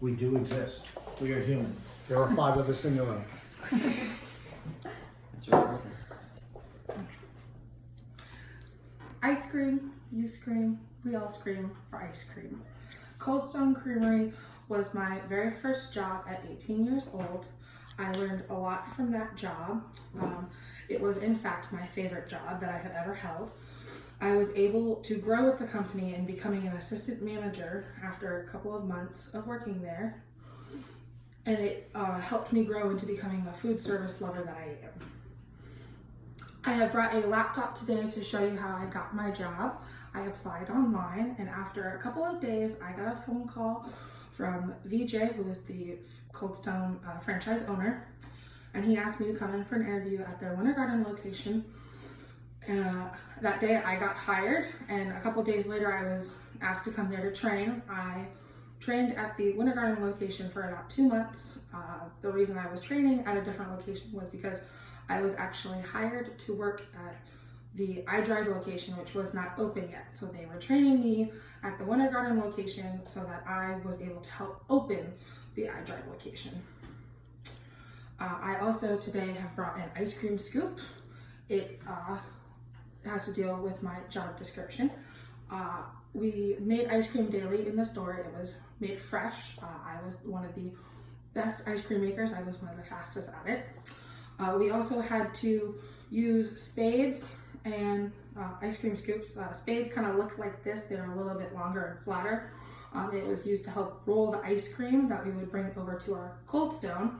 We do exist. We are humans. There are 5 of us in the room. That's right. I scream, you scream, we all scream for ice cream. Cold Stone Creamery was my very first job at 18 years old. I learned a lot from that job. It was in fact my favorite job that I have ever held. I was able to grow with the company and becoming an assistant manager after a couple of months of working there. And it helped me grow into becoming a food service lover that I am. I have brought a laptop today to show you how I got my job. I applied online, and after a couple of days, I got a phone call from VJ, who is the Cold Stone franchise owner, and he asked me to come in for an interview at their Winter Garden location. That day I got hired, and a couple days later I was asked to come there to train. I trained at the Winter Garden location for about 2 months. The reason I was training at a different location was because I was actually hired to work at the iDrive location, which was not open yet. So they were training me at the Winter Garden location so that I was able to help open the iDrive location. I also today have brought an ice cream scoop. It has to deal with my job description. We made ice cream daily in the store. It was made fresh. I was one of the best ice cream makers. I was one of the fastest at it. We also had to use spades and ice cream scoops. Spades kind of looked like this. They were a little bit longer and flatter. It was used to help roll the ice cream that we would bring over to our Cold Stone,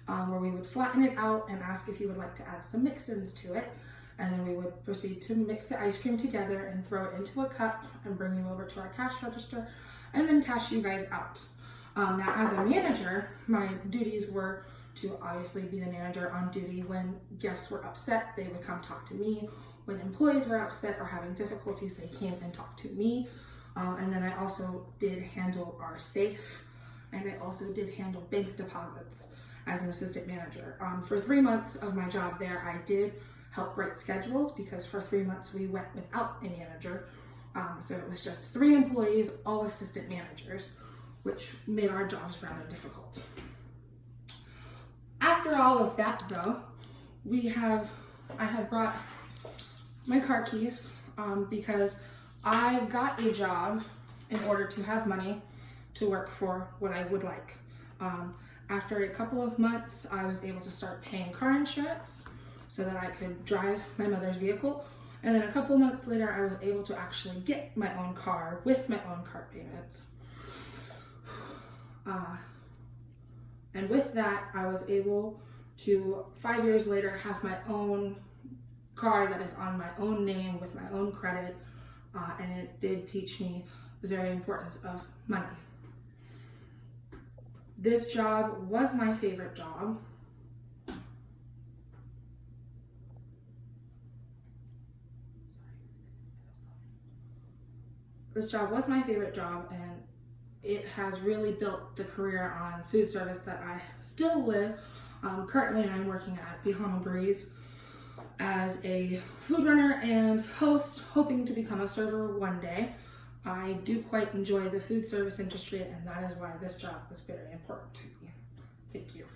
where we would flatten it out and ask if you would like to add some mix-ins to it. And then we would proceed to mix the ice cream together and throw it into a cup and bring you over to our cash register and then cash you guys out. Now, as a manager, my duties were to obviously be the manager on duty. When guests were upset, they would come talk to me. When employees were upset or having difficulties, they came and talked to me. And then I also did handle our safe, and I also did handle bank deposits as an assistant manager. For 3 months of my job there, I did help write schedules because for 3 months we went without a manager. So it was just 3 employees, all assistant managers, which made our jobs rather difficult. After all of that though, I have brought my car keys because I got a job in order to have money to work for what I would like. After a couple of months, I was able to start paying car insurance so that I could drive my mother's vehicle. And then a couple of months later, I was able to actually get my own car with my own car payments. And with that, I was able to, 5 years later, have my own car that is on my own name with my own credit. And it did teach me the very importance of money. This job was my favorite job. This job was my favorite job, and it has really built the career on food service that I still live. Currently, I'm working at Bahama Breeze as a food runner and host, hoping to become a server one day. I do quite enjoy the food service industry, and that is why this job was very important to me. Thank you.